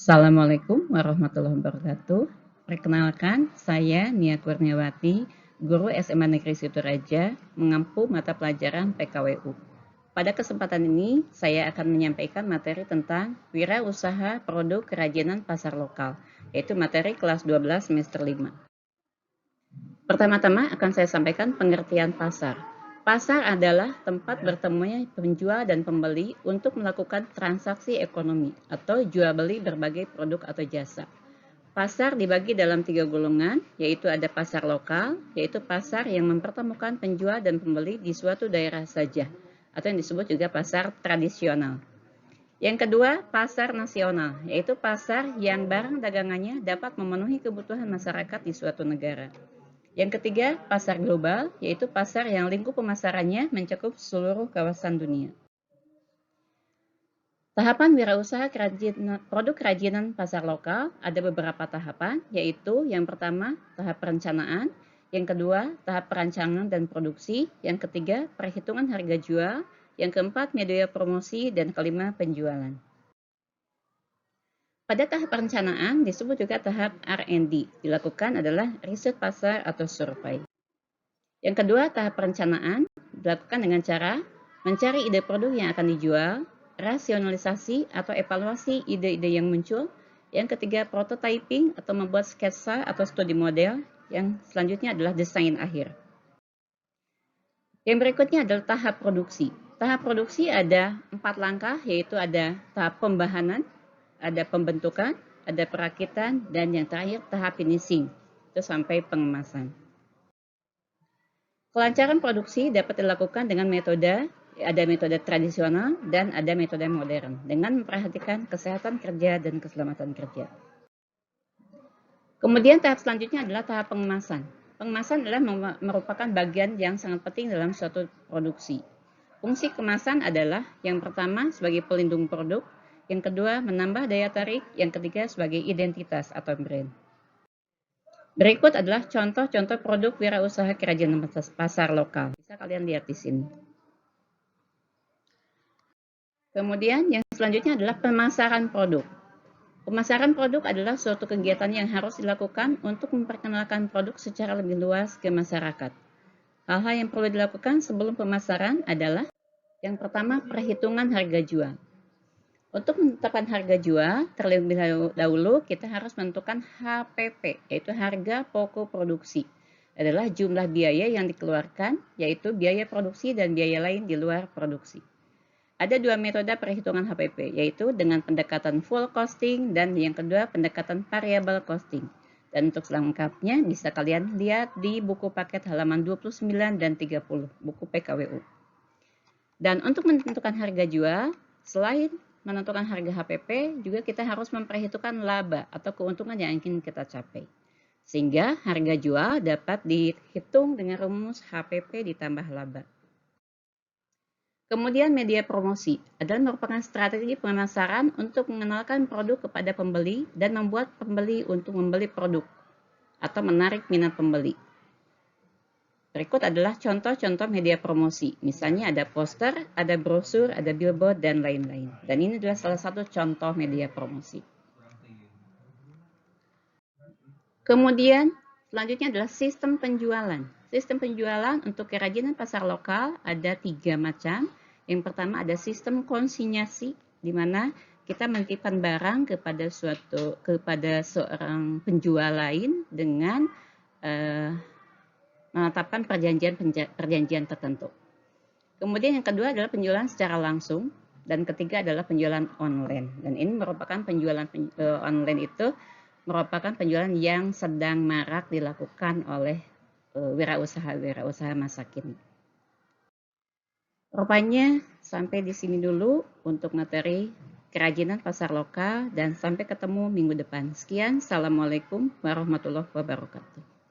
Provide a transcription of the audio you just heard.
Assalamualaikum warahmatullahi wabarakatuh. Perkenalkan, saya Nia Kurniawati, guru SMA Negeri Situreja, mengampu mata pelajaran PKWU. Pada kesempatan ini, saya akan menyampaikan materi tentang wirausaha produk kerajinan pasar lokal, yaitu materi kelas 12 semester 5. Pertama-tama akan saya sampaikan pengertian pasar. Pasar adalah tempat bertemunya penjual dan pembeli untuk melakukan transaksi ekonomi atau jual beli berbagai produk atau jasa. Pasar dibagi dalam 3 golongan, yaitu ada pasar lokal, yaitu pasar yang mempertemukan penjual dan pembeli di suatu daerah saja, atau yang disebut juga pasar tradisional. Yang kedua, pasar nasional, yaitu pasar yang barang dagangannya dapat memenuhi kebutuhan masyarakat di suatu negara. Yang ketiga, pasar global, yaitu pasar yang lingkup pemasarannya mencakup seluruh kawasan dunia. Tahapan wirausaha produk kerajinan pasar lokal ada beberapa tahapan, yaitu yang pertama, tahap perencanaan, yang kedua, tahap perancangan dan produksi, yang ketiga, perhitungan harga jual, yang keempat, media promosi, dan kelima, penjualan. Pada tahap perencanaan disebut juga tahap R&D, dilakukan adalah riset pasar atau survei. Yang kedua, tahap perencanaan dilakukan dengan cara mencari ide produk yang akan dijual, rasionalisasi atau evaluasi ide-ide yang muncul. Yang ketiga, prototyping atau membuat sketsa atau studi model. Yang selanjutnya adalah desain akhir. Yang berikutnya adalah tahap produksi. Tahap produksi ada 4 langkah, yaitu ada tahap pembahanan, ada pembentukan, ada perakitan, dan yang terakhir tahap finishing, itu sampai pengemasan. Kelancaran produksi dapat dilakukan dengan ada metode tradisional dan ada metode modern, dengan memperhatikan kesehatan kerja dan keselamatan kerja. Kemudian tahap selanjutnya adalah tahap pengemasan. Pengemasan adalah merupakan bagian yang sangat penting dalam suatu produksi. Fungsi kemasan adalah yang pertama sebagai pelindung produk, yang kedua menambah daya tarik, yang ketiga sebagai identitas atau brand. Berikut adalah contoh-contoh produk wirausaha kerajinan pasar lokal. Bisa kalian lihat di sini. Kemudian yang selanjutnya adalah pemasaran produk. Pemasaran produk adalah suatu kegiatan yang harus dilakukan untuk memperkenalkan produk secara lebih luas ke masyarakat. Hal-hal yang perlu dilakukan sebelum pemasaran adalah yang pertama, perhitungan harga jual. Untuk menetapkan harga jual, terlebih dahulu kita harus menentukan HPP, yaitu harga pokok produksi. Adalah jumlah biaya yang dikeluarkan, yaitu biaya produksi dan biaya lain di luar produksi. Ada 2 metode perhitungan HPP, yaitu dengan pendekatan full costing dan yang kedua pendekatan variable costing. Dan untuk selengkapnya bisa kalian lihat di buku paket halaman 29 dan 30, buku PKWU. Dan untuk menentukan harga jual, selain menentukan harga HPP, juga kita harus memperhitungkan laba atau keuntungan yang ingin kita capai. Sehingga harga jual dapat dihitung dengan rumus HPP ditambah laba. Kemudian media promosi adalah merupakan strategi pemasaran untuk mengenalkan produk kepada pembeli dan membuat pembeli untuk membeli produk atau menarik minat pembeli. Berikut adalah contoh-contoh media promosi. Misalnya ada poster, ada brosur, ada billboard, dan lain-lain. Dan ini adalah salah satu contoh media promosi. Kemudian selanjutnya adalah sistem penjualan. Sistem penjualan untuk kerajinan pasar lokal ada 3 macam. Yang pertama ada sistem konsinyasi, di mana kita menitipkan barang kepada seorang penjual lain dengan menetapkan perjanjian tertentu. Kemudian yang kedua adalah penjualan secara langsung dan ketiga adalah penjualan online. Dan ini merupakan penjualan online itu merupakan penjualan yang sedang marak dilakukan oleh wirausaha masa kini. Rupanya sampai di sini dulu untuk materi kerajinan pasar lokal dan sampai ketemu minggu depan. Sekian, Assalamualaikum warahmatullahi wabarakatuh.